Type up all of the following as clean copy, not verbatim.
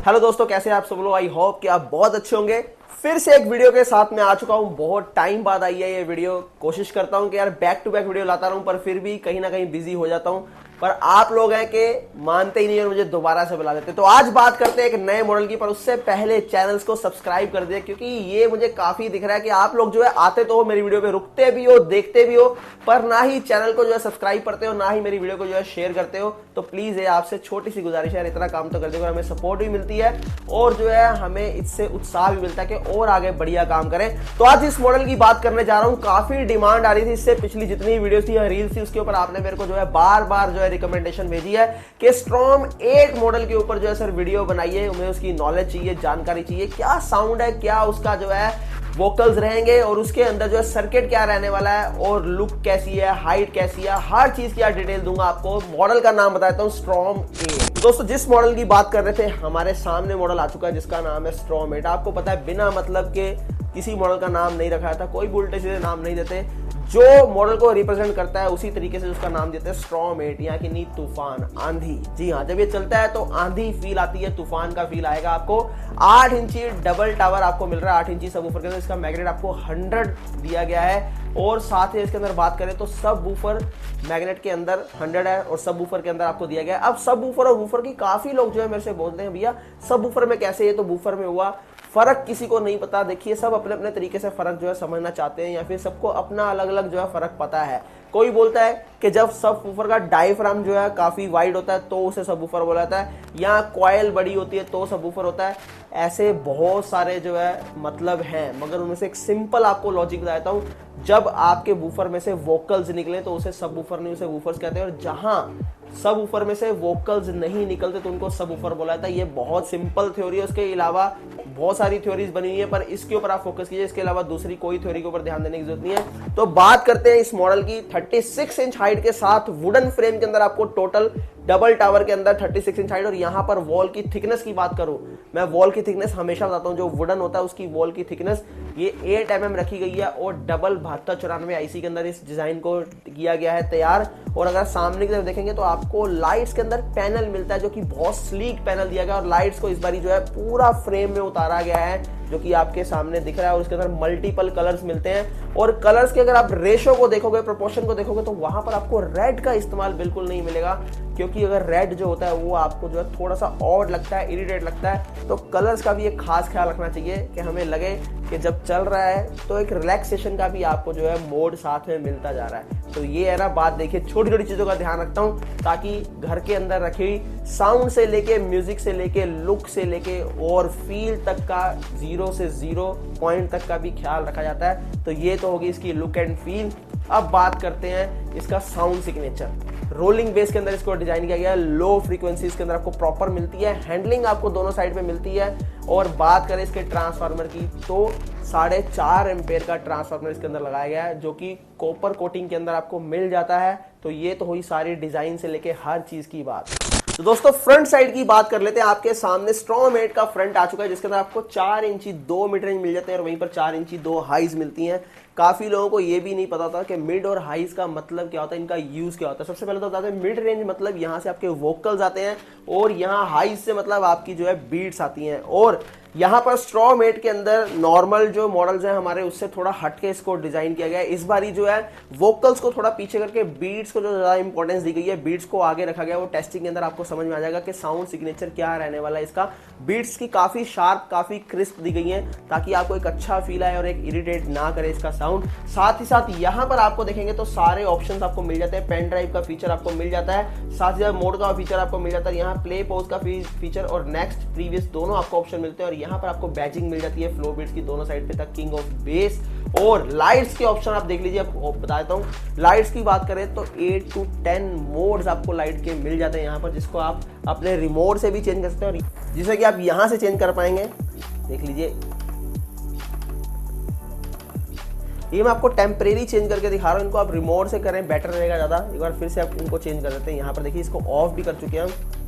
Hello दोस्तों, कैसे हैं आप सब लोग। आई होप कि आप बहुत अच्छे होंगे। फिर से एक वीडियो के साथ मैं आ चुका हूं। बहुत टाइम बाद आई है ये वीडियो। कोशिश करता हूं कि यार बैक टू बैक वीडियो लाता रहूं, पर फिर भी कहीं ना कहीं बिजी हो जाता हूं। पर आप लोग हैं कि मानते ही नहीं और मुझे दोबारा से बुला देते। तो आज बात करते हैं एक नए मॉडल की, पर उससे पहले चैनल्स को सब्सक्राइब कर दिया, क्योंकि ये मुझे काफी दिख रहा है कि आप लोग जो है आते तो हो मेरी वीडियो पे, रुकते भी हो, देखते भी हो, पर ना ही चैनल को जो है सब्सक्राइब करते हो, ना ही मेरी वीडियो को जो है शेयर करते हो। तो प्लीज ये आपसे छोटी सी गुजारिश है, इतना काम तो कर दो, हमें सपोर्ट भी मिलती है और जो है हमें इससे उत्साह भी मिलता है कि और आगे बढ़िया काम करें। तो आज इस मॉडल की बात करने जा रहा हूं। काफी डिमांड आ रही थी इससे, पिछली जितनी वीडियोस थी या रील्स थी उसके ऊपर आपने मेरे को जो है बार बार जो है रिकमेंडेशन भेजी है कि स्ट्रॉम 8 मॉडल के ऊपर जो है सर वीडियो बनाइए, हमें उसकी नॉलेज चाहिए, जानकारी चाहिए, क्या साउंड है, क्या उसका जो है वोकल्स रहेंगे और उसके अंदर जो है सर्किट क्या रहने वाला है और लुक कैसी है, हाइट कैसी है, हर चीज की डिटेल दूंगा आपको। मॉडल का नाम बताता हूं, स्ट्रॉम 8। दोस्तों जिस मॉडल की बात कर रहे थे, हमारे सामने मॉडल आ चुका है जिसका नाम है स्ट्रॉम 8। आपको पता है बिना मतलब के किसी मॉडल का नाम नहीं रखा था, कोई भी उल्टे सीधे नाम नहीं देते। जो मॉडल को रिप्रेजेंट करता है उसी तरीके से उसका नाम देते हैं स्ट्रॉम 8, यहाँ की नी तूफान, आंधी। जी हाँ, जब ये चलता है तो आंधी फील आती है, तूफान का फील आएगा आपको। 8 इंची डबल टावर आपको मिल रहा है, 8 इंची सबवूफर के अंदर। इसका मैग्नेट आपको 100 दिया गया है और साथ ही इसके अंदर बात करें तो सब वूफर मैग्नेट के अंदर 100 है और सब वूफर के अंदर आपको दिया गया है। अब सब वूफर और वूफर की काफी लोग जो है मेरे से बोलते हैं भैया सब वूफर में कैसे, ये तो वूफर में हुआ। फर्क किसी को नहीं पता। देखिए सब अपने अपने तरीके से फर्क जो है समझना चाहते हैं या फिर सबको अपना अलग अलग जो है फर्क पता है। कोई बोलता है कि जब सब वूफर का डायफ्राम जो है काफी वाइड होता है तो उसे सब वूफर बोला जाता है, या कॉइल बड़ी होती है तो सब वूफर होता है। ऐसे बहुत सारे जो है मतलब हैं, मगर उनमें से एक सिंपल आपको लॉजिक बताता हूं। जब आपके वूफर में से वोकल्स निकले तो उसे सब वूफर नहीं, उसे वूफर्स कहते हैं। और जहां सब वूफर में से वोकल्स नहीं निकलते तो उनको सब वूफर बोला जाता है। ये बहुत सिंपल थ्योरी है। उसके अलावा बहुत सारी थ्योरीज बनी हुई है, पर इसके ऊपर आप फोकस कीजिए। इसके अलावा दूसरी कोई थ्योरी के ऊपर ध्यान देने की जरूरत नहीं है। तो बात करते हैं इस मॉडल की। 36 इंच हाइट के साथ वुडन फ्रेम के अंदर आपको टोटल डबल टावर के अंदर 36 इंच हाइट। और यहां पर वॉल की थिकनेस की बात करूं, मैं वॉल की थिकनेस हमेशा बताता हूं, जो वुडन होता है उसकी वॉल की थिकनेस ये 8 mm रखी गई है और डबल 7294 आईसी के अंदर इस डिजाइन को किया गया है तैयार। और अगर सामने की तरफ देखेंगे तो आपको लाइट्स के अंदर पैनल मिलता है जो कि बहुत स्लीक पैनल दिया गया है। और लाइट्स को इस बारी जो है पूरा फ्रेम में उतारा गया है जो कि आपके सामने दिख रहा है। और उसके अंदर मल्टीपल कलर्स मिलते हैं और कलर्स के अगर आप रेशो को देखोगे, प्रोपोर्शन को देखोगे तो वहां पर आपको रेड का इस्तेमाल बिल्कुल नहीं मिलेगा, क्योंकि अगर रेड जो होता है वो आपको जो है थोड़ा सा ऑड लगता है, इरिटेट लगता है। तो कलर्स का भी एक खास ख्याल रखना चाहिए कि हमें लगे कि जब चल रहा है तो एक रिलैक्सेशन का भी आपको जो है मोड साथ में मिलता जा रहा है। तो ये है ना बात। देखिए छोटी छोटी चीजों का ध्यान रखता हूं ताकि घर के अंदर रखी साउंड से लेके, म्यूजिक से लेके, लुक से लेके और फील तक का 0 से 0 पॉइंट तक का भी ख्याल रखा जाता है। तो ये तो होगी इसकी लुक एंड फील। अब बात करते हैं इसका साउंड सिग्नेचर। रोलिंग बेस के अंदर इसको डिजाइन किया गया है। लो फ्रीक्वेंसी इसके अंदर आपको प्रॉपर मिलती है, हैंडलिंग आपको दोनों साइड में मिलती है। और बात करें इसके ट्रांसफार्मर की तो 4.5 एम्पेयर का ट्रांसफार्मर इसके अंदर लगाया गया है, जो कि कॉपर कोटिंग के अंदर आपको मिल जाता है। तो ये तो हुई सारी डिजाइन से लेके हर चीज की बात। तो दोस्तों फ्रंट साइड की बात कर लेते हैं। आपके सामने स्ट्रॉम 8 का फ्रंट आ चुका है जिसके अंदर आपको 4 इंची 2 मिड रेंज मिल जाते हैं और वहीं पर 4 इंची 2 हाइज मिलती हैं। काफी लोगों को ये भी नहीं पता था कि मिड और हाइज का मतलब क्या होता है, इनका यूज क्या होता है। सबसे पहले तो बताते हैं मिड रेंज मतलब यहाँ से आपके वोकल्स आते हैं और यहाँ हाइज से मतलब आपकी जो है बीट्स आती हैं। और यहाँ पर स्ट्रॉम 8 के अंदर नॉर्मल जो मॉडल्स हैं हमारे उससे थोड़ा हटके इसको डिजाइन किया गया है। इस बारी जो है वोकल्स को थोड़ा पीछे करके बीट्स को जो ज्यादा इंपॉर्टेंस दी गई है, बीट्स को आगे रखा गया है। वो टेस्टिंग के अंदर आपको समझ में आ जाएगा कि साउंड सिग्नेचर क्या रहने वाला है इसका। बीट्स की काफी शार्प, काफी क्रिस्प दी गई है ताकि आपको एक अच्छा फील आए और एक इरिटेट ना करे इसका साउंड। साथ ही साथ यहाँ पर आपको देखेंगे तो सारे ऑप्शंस आपको मिल जाते हैं। पेन ड्राइव का फीचर आपको मिल जाता है, साथ ही साथ मोड का फीचर आपको मिल जाता है। यहाँ प्ले पॉज का फीचर और नेक्स्ट प्रीवियस दोनों आपको ऑप्शन मिलते हैं। और यहाँ पर आपको बैजिंग मिल जाती है फ्लो बीट्स की दोनों साइड पे तक, किंग ऑफ बेस। और लाइट्स के ऑप्शन आप देख लीजिए, आपको बता देता हूँ। लाइट्स की बात करें तो 8 to 10 मोड्स आपको लाइट के मिल जाते हैं यहाँ पर, जिसको आप अपने रिमोट से भी चेंज कर सकते हैं और जिसे कि आप यहाँ से चेंज कर पाएंगे। देख लीजिए, ये मैं आपको टेम्परेरी चेंज करके दिखा रहा हूँ। इनको आप रिमोट से करें बेटर रहेगा ज़्यादा। एक बार फिर से आप इनको चेंज कर देते हैं। यहाँ पर देखिए इसको ऑफ भी कर चुके हैं हम।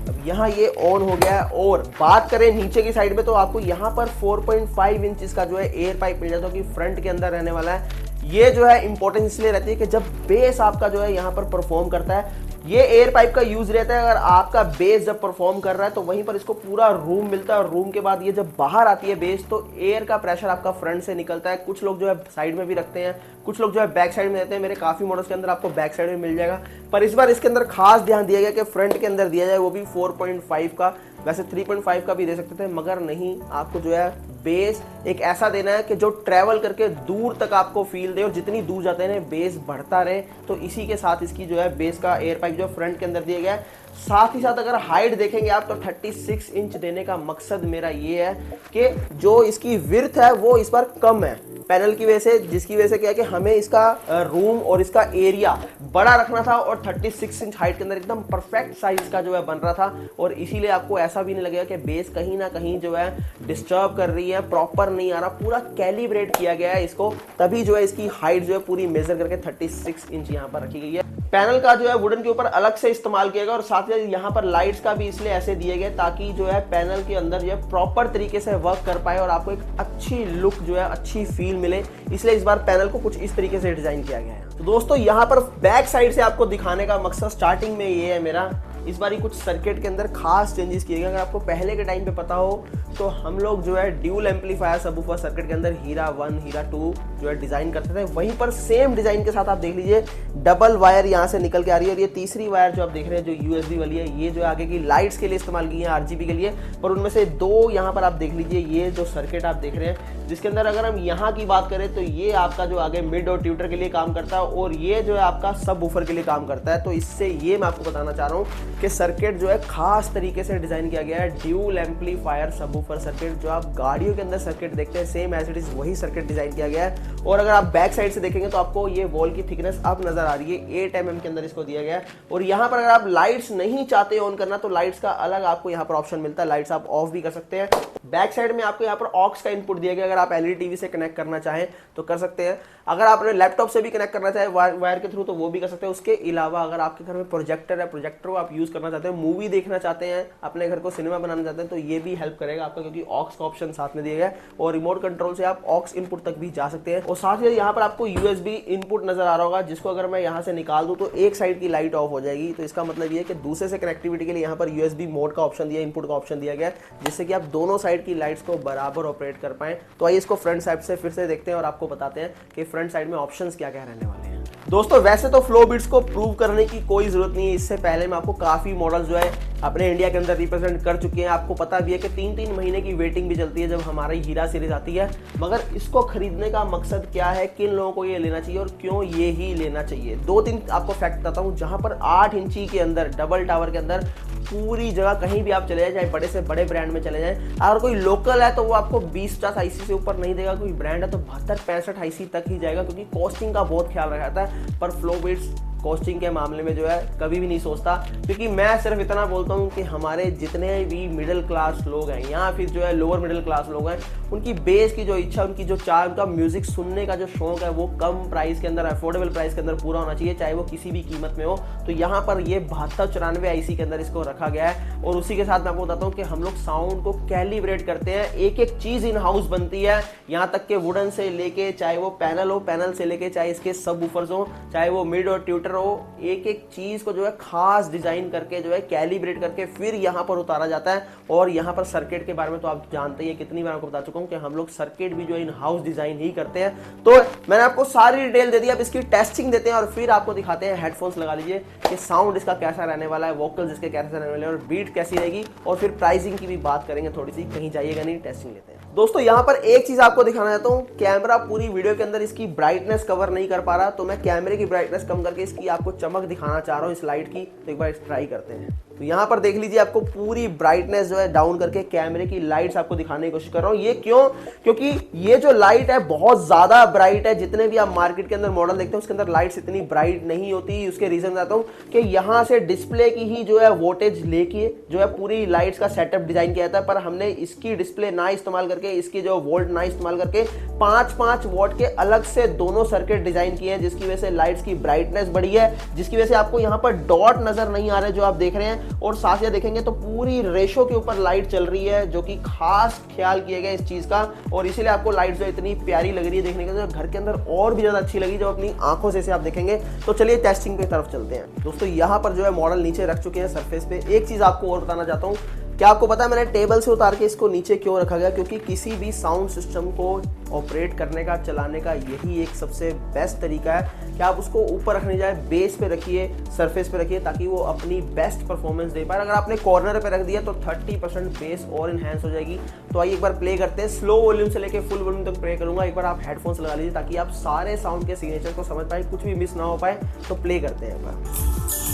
अब यहाँ ये ऑन हो गया है। और बात करें नीचे की साइड में तो आपको यहाँ पर 4.5 इंच का जो है एयर पाइप मिल जाता है कि फ्रंट के अंदर रहने वाला है। ये जो है इंपॉर्टेंस इसलिए रहती है कि जब बेस आपका जो है यहाँ पर परफॉर्म करता है ये एयर पाइप का यूज रहता है, अगर आपका बेस जब परफॉर्म कर रहा है तो वहीं पर इसको पूरा रूम मिलता है, और रूम के बाद ये जब बाहर आती है बेस तो एयर का प्रेशर आपका फ्रंट से निकलता है। कुछ लोग जो है साइड में भी रखते हैं, कुछ लोग जो है बैक साइड में देते हैं। मेरे काफी मॉडल्स के अंदर आपको बैक साइड में मिल जाएगा, पर इस बार इसके अंदर खास ध्यान दिया गया कि फ्रंट के अंदर दिया जाए, वो भी 4.5 का। वैसे 3.5 का भी दे सकते थे, मगर नहीं, आपको जो है बेस एक ऐसा देना है कि जो ट्रैवल करके दूर तक आपको फील दे, और जितनी दूर जाते हैं बेस बढ़ता रहे। तो इसी के साथ इसकी जो है बेस का एयर पाइप जो फ्रंट के अंदर दिया गया है। साथ ही साथ अगर हाइट देखेंगे आप तो 36 इंच देने का मकसद मेरा ये है कि जो इसकी विड्थ है वो इस बार कम है पैनल की वजह से, जिसकी वजह से क्या है कि हमें इसका रूम और इसका एरिया बड़ा रखना था, और 36 इंच हाइट के अंदर एकदम परफेक्ट साइज का जो है बन रहा था। और इसीलिए आपको ऐसा भी नहीं लगेगा कि बेस कहीं ना कहीं जो है डिस्टर्ब कर रही है, प्रॉपर नहीं आ रहा, पूरा कैलिब्रेट किया गया है इसको, तभी जो है इसकी हाइट जो है पूरी मेजर करके 36 इंच यहाँ पर रखी गई है। पैनल का जो है वुडन के ऊपर अलग से इस्तेमाल किया गया, और साथ ही यहाँ पर लाइट्स का भी इसलिए ऐसे दिए गए ताकि जो है पैनल के अंदर जो है प्रॉपर तरीके से वर्क कर पाए और आपको एक अच्छी लुक जो है अच्छी फील मिले। इसलिए इस बार पैनल को कुछ इस तरीके से डिजाइन किया गया है। तो दोस्तों यहाँ पर बैक साइड से आपको दिखाने का मकसद स्टार्टिंग में ये है मेरा, इस बार कुछ सर्किट के अंदर खास चेंजेस किए गए। अगर आपको पहले के टाइम पे पता हो तो हम लोग जो है ड्यूल एम्पलीफायर सबवूफर सर्किट के अंदर हीरा 1 हीरा 2 जो है डिजाइन करते थे, वहीं पर सेम डिजाइन के साथ आप देख लीजिए डबल वायर यहाँ से निकल के आ रही है, और ये तीसरी वायर जो आप देख रहे हैं जो यूएसबी वाली है, ये जो आगे की लाइट्स के लिए इस्तेमाल की है, आरजीबी के लिए। पर उनमें से 2 यहाँ पर आप देख लीजिए, ये जो सर्किट आप देख रहे हैं जिसके अंदर अगर हम यहाँ की बात करें तो ये आपका जो आगे मिड और ट्यूटर के लिए काम करता है, और ये जो है आपका सब वूफर के लिए काम करता है। तो इससे ये मैं आपको बताना चाह रहा हूँ कि सर्किट जो है खास तरीके से डिजाइन किया गया है, ड्यूल एम्पलीफायर सबवूफर सर्किट। जो आप गाड़ियों के अंदर सर्किट देखते हैं सेम एज इट इज वही सर्किट डिजाइन किया गया है। और अगर आप बैक साइड से देखेंगे तो आपको ये वॉल की थिकनेस अब नजर आ रही है, 8 mm के अंदर इसको दिया गया है। और यहाँ पर अगर आप लाइट्स नहीं चाहते ऑन करना तो लाइट्स का अलग आपको यहाँ पर ऑप्शन मिलता है, लाइट्स आप ऑफ भी कर सकते हैं। बैक साइड में आपको यहाँ पर ऑक्स का इनपुट दिया गया, अगर आप एलईडी टीवी से कनेक्ट करना चाहें तो कर सकते हैं, अगर आपने लैपटॉप से भी कनेक्ट करना चाहे वायर के थ्रू तो वो भी कर सकते हैं। उसके अलावा अगर आपके घर में प्रोजेक्टर है, प्रोजेक्टर को आप यूज करना चाहते हैं, मूवी देखना चाहते हैं, अपने घर को सिनेमा बनाना चाहते हैं, तो ये भी हेल्प करेगा आपका, क्योंकि ऑक्स का ऑप्शन साथ में दिया गया है, और रिमोट कंट्रोल से आप ऑक्स इनपुट तक भी जा सकते हैं। और साथ ही यहाँ पर आपको यूएसबी इनपुट नजर आ रहा होगा, जिसको अगर मैं यहाँ से निकाल दूं तो एक साइड की लाइट ऑफ हो जाएगी। तो इसका मतलब ये है कि दूसरे से कनेक्टिविटी के लिए यहाँ पर यूएसबी मोड का ऑप्शन दिया, इनपुट का ऑप्शन दिया गया, जिससे कि आप दोनों साइड की लाइट्स को बराबर ऑपरेट कर पाए। तो आइए इसको फ्रंट साइड से फिर से देखते हैं और आपको बताते हैं कि फ्रंट साइड में ऑप्शंस क्या क्या रहने वाले हैं। दोस्तों वैसे तो फ्लो बिट्स को प्रूव करने की कोई जरूरत नहीं है, इससे पहले मैं आपको काफी मॉडल्स जो है अपने इंडिया के अंदर रिप्रेजेंट कर चुके हैं। आपको पता भी है कि 3-3 महीने की वेटिंग भी चलती है जब हमारी हीरा सीरीज आती है। मगर इसको खरीदने का मकसद क्या है, किन लोगों को ये लेना चाहिए और क्यों ये ही लेना चाहिए, 2-3 आपको फैक्ट बताता हूँ। जहां पर 8 इंची के अंदर डबल टावर के अंदर पूरी जगह कहीं भी आप चले जाए, चाहे बड़े से बड़े ब्रांड में चले जाएं, अगर कोई लोकल है तो वो आपको 20-50 आईसी से ऊपर नहीं देगा, कोई ब्रांड है तो 72-65 आईसी तक ही जाएगा, क्योंकि कॉस्टिंग का बहुत ख्याल रखा जाता है। पर फ्लो बिट्स कॉस्टिंग के मामले में जो है कभी भी नहीं सोचता, क्योंकि मैं सिर्फ इतना बोलता हूँ कि हमारे जितने भी मिडिल क्लास लोग हैं या फिर जो है लोअर मिडिल क्लास लोग हैं, उनकी बेस की जो इच्छा, उनकी जो चाह, उनका म्यूजिक सुनने का जो शौक है वो कम प्राइस के अंदर, अफोर्डेबल प्राइस के अंदर पूरा होना चाहिए, चाहे वो किसी भी कीमत में हो। तो यहाँ पर ये 7294 आईसी के अंदर इसको रखा गया है। और उसी के साथ मैं आपको बताता हूँ कि हम लोग साउंड को कैलिब्रेट करते हैं, एक एक चीज इन हाउस बनती है, यहाँ तक के वुडन से लेके चाहे वो पैनल हो, पैनल से लेके चाहे इसके सब वूफर्स हो, चाहे वो मिड और ट्यूटर हो, एक एक चीज को जो है खास डिजाइन करके जो है कैलिब्रेट करके फिर यहाँ पर उतारा जाता है। और यहाँ पर सर्किट के बारे में तो आप जानते ही हैं, कितनी बार आपको बता चुका हूँ कि हम लोग सर्किट भी जो इन हाउस डिजाइन ही करते हैं। तो मैंने आपको सारी डिटेल दे दी, अब इसकी टेस्टिंग देते हैं और फिर आपको दिखाते हैं। हेडफोन्स लगा लीजिए कि साउंड इसका कैसा रहने वाला है, वोकल्स इसके कैसे रहने वाले हैं और बीट कैसी रहेगी, और फिर प्राइसिंग की भी बात करेंगे थोड़ी सी, कहीं जाइएगा नहीं, टेस्टिंग लेते हैं। दोस्तों यहाँ पर एक चीज आपको दिखाना चाहता हूँ, कैमरा पूरी वीडियो के अंदर इसकी ब्राइटनेस कवर नहीं कर पा रहा, तो मैं कैमरे की ब्राइटनेस कम करके इसकी आपको चमक दिखाना चाह रहा हूँ इस लाइट की। तो एक बार ट्राई करते हैं। तो यहाँ पर देख लीजिए, आपको पूरी ब्राइटनेस जो है डाउन करके कैमरे की लाइट्स आपको दिखाने की कोशिश कर रहा हूँ। ये क्यों? क्योंकि ये जो लाइट है बहुत ज्यादा ब्राइट है। जितने भी आप मार्केट के अंदर मॉडल देखते हैं उसके अंदर लाइट्स इतनी ब्राइट नहीं होती। उसके रीजन बताता हूँ कि यहाँ से डिस्प्ले की ही जो है वोल्टेज लेके जो है पूरी लाइट्स का सेटअप डिजाइन किया जाता है, पर हमने इसकी डिस्प्ले ना इस्तेमाल करके करके, इसकी जो वोल्ट ना इस्तेमाल करके 5-5 वॉट के अलग से दोनों सर्किट डिजाइन किए हैं, जिसकी वजह से लाइट्स की ब्राइटनेस बढ़ी है, जिसकी वजह से आपको यहाँ पर डॉट नजर नहीं आ रहे जो आप देख रहे हैं। और साथ ही देखेंगे तो पूरी रेशो के ऊपर लाइट चल रही है, जो कि खास ख्याल किया गया इस चीज का, और इसीलिए आपको लाइट जो इतनी प्यारी लग रही है देखने के, जो घर के अंदर और भी ज्यादा अच्छी लगी जब अपनी आंखों से इसे आप देखेंगे। तो चलिए टेस्टिंग की तरफ चलते हैं। दोस्तों यहाँ पर जो है मॉडल नीचे रख चुके हैं सरफेस पे। एक चीज आपको और बताना चाहता हूँ, क्या आपको पता है मैंने टेबल से उतार के इसको नीचे क्यों रखा गया? क्योंकि किसी भी साउंड सिस्टम को ऑपरेट करने का, चलाने का यही एक सबसे बेस्ट तरीका है कि आप उसको ऊपर रखने जाए, बेस पे रखिए, सरफेस पे रखिए, ताकि वो अपनी बेस्ट परफॉर्मेंस दे पाए। अगर आपने कॉर्नर पे रख दिया तो 30% बेस और इनहेंस हो जाएगी। तो आइए एक बार प्ले करते हैं। स्लो वॉल्यूम से लेके फुल वॉल्यूम तक प्ले करूंगा। एक बार आप हेडफोन्स लगा लीजिए ताकि आप सारे साउंड के सिग्नेचर को समझ पाए, कुछ भी मिस ना हो पाए। तो प्ले करते हैं एक बार।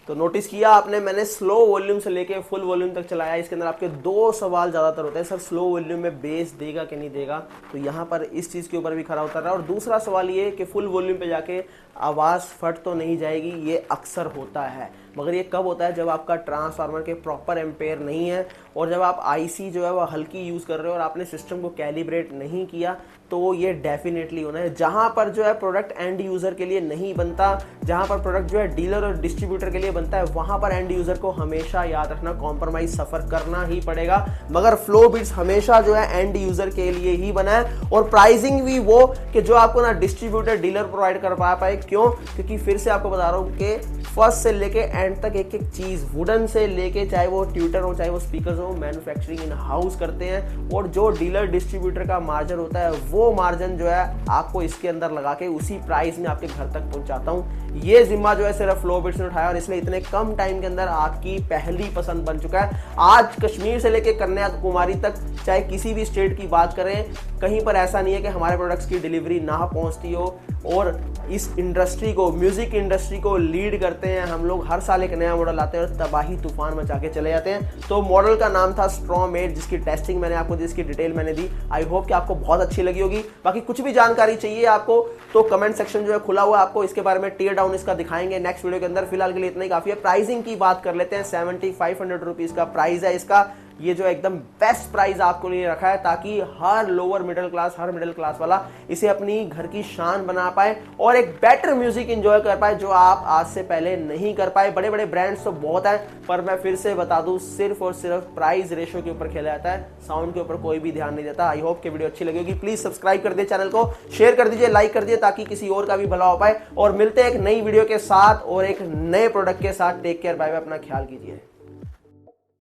तो नोटिस किया आपने, मैंने स्लो वॉल्यूम से लेके फुल वॉल्यूम तक चलाया। इसके अंदर आपके दो सवाल ज्यादातर होते हैं, सर स्लो वॉल्यूम में बेस देगा कि नहीं देगा। तो यहाँ पर इस चीज के ऊपर भी खरा उतर रहा है। और दूसरा सवाल ये कि फुल वॉल्यूम पे जाके आवाज फट तो नहीं जाएगी। ये अक्सर होता है, मगर ये कब होता है? जब आपका ट्रांसफार्मर के प्रॉपर एम्पेयर नहीं है, और जब आप आईसी जो है वो हल्की यूज कर रहे हो और आपने सिस्टम को कैलिब्रेट नहीं किया, तो ये डेफिनेटली होना है। जहां पर जो है प्रोडक्ट एंड यूजर के लिए नहीं बनता, जहां पर प्रोडक्ट जो है डीलर और डिस्ट्रीब्यूटर के लिए बनता है, वहां पर एंड यूजर को हमेशा याद रखना कॉम्प्रोमाइज सफर करना ही पड़ेगा। मगर फ्लो बीट्स हमेशा जो है एंड यूजर के लिए ही बना है। और प्राइसिंग भी वो कि जो आपको ना डिस्ट्रीब्यूटर डीलर प्रोवाइड कर पाए। क्यों? क्योंकि फिर से आपको बता रहा हूं कि फर्स्ट से लेके एंड तक एक एक चीज, वुडन से लेके चाहे वो ट्यूटर हो चाहे वो स्पीकर हो, मैन्युफैक्चरिंग इन हाउस करते हैं। और जो डीलर डिस्ट्रीब्यूटर का मार्जिन होता है, वो मार्जिन जो है आपको इसके अंदर लगा के उसी प्राइस में आपके घर तक पहुंचाता हूं। ये जिम्मा जो है सिर्फ फ्लो बिट्स ने उठाया, और इसलिए इतने कम टाइम के अंदर आपकी पहली पसंद बन चुका है। आज कश्मीर से लेके कन्याकुमारी तक, चाहे किसी भी स्टेट की बात करें, कहीं पर ऐसा नहीं है कि हमारे प्रोडक्ट्स की डिलीवरी ना पहुंचती हो। और इस इंडस्ट्री को, म्यूजिक इंडस्ट्री को लीड करते हैं हम लोग। हर साल एक नया मॉडल आते हैं और तबाही तूफान मचा के चले जाते हैं। तो मॉडल का नाम था स्ट्रॉम 8, जिसकी टेस्टिंग मैंने आपको दी, जिसकी डिटेल मैंने दी। आई होप कि आपको बहुत अच्छी लगी होगी। बाकी कुछ भी जानकारी चाहिए आपको तो कमेंट सेक्शन जो है खुला हुआ है, आपको इसके बारे में टीयर डाउन इसका दिखाएंगे नेक्स्ट वीडियो के अंदर। फिलहाल के लिए इतना ही काफी है। प्राइसिंग की बात कर लेते हैं। 7500 रुपीज का प्राइस है इसका। ये जो एकदम बेस्ट प्राइस आपको लिए रखा है, ताकि हर लोअर मिडिल क्लास, हर मिडिल क्लास वाला इसे अपनी घर की शान बना पाए और एक बेटर म्यूजिक एंजॉय कर पाए, जो आप आज से पहले नहीं कर पाए। बड़े बड़े ब्रांड्स तो बहुत हैं, पर मैं फिर से बता दूं, सिर्फ और सिर्फ प्राइस रेशो के ऊपर खेला जाता है, साउंड के ऊपर कोई भी ध्यान नहीं देता। आई होप कि वीडियो अच्छी लगी होगी। प्लीज सब्सक्राइब कर दिए चैनल को, शेयर कर दीजिए, लाइक कर दिए, ताकि किसी और का भी भला हो पाए। और मिलते हैं एक नई वीडियो के साथ और एक नए प्रोडक्ट के साथ। टेक केयर, बाय बाय, अपना ख्याल कीजिए।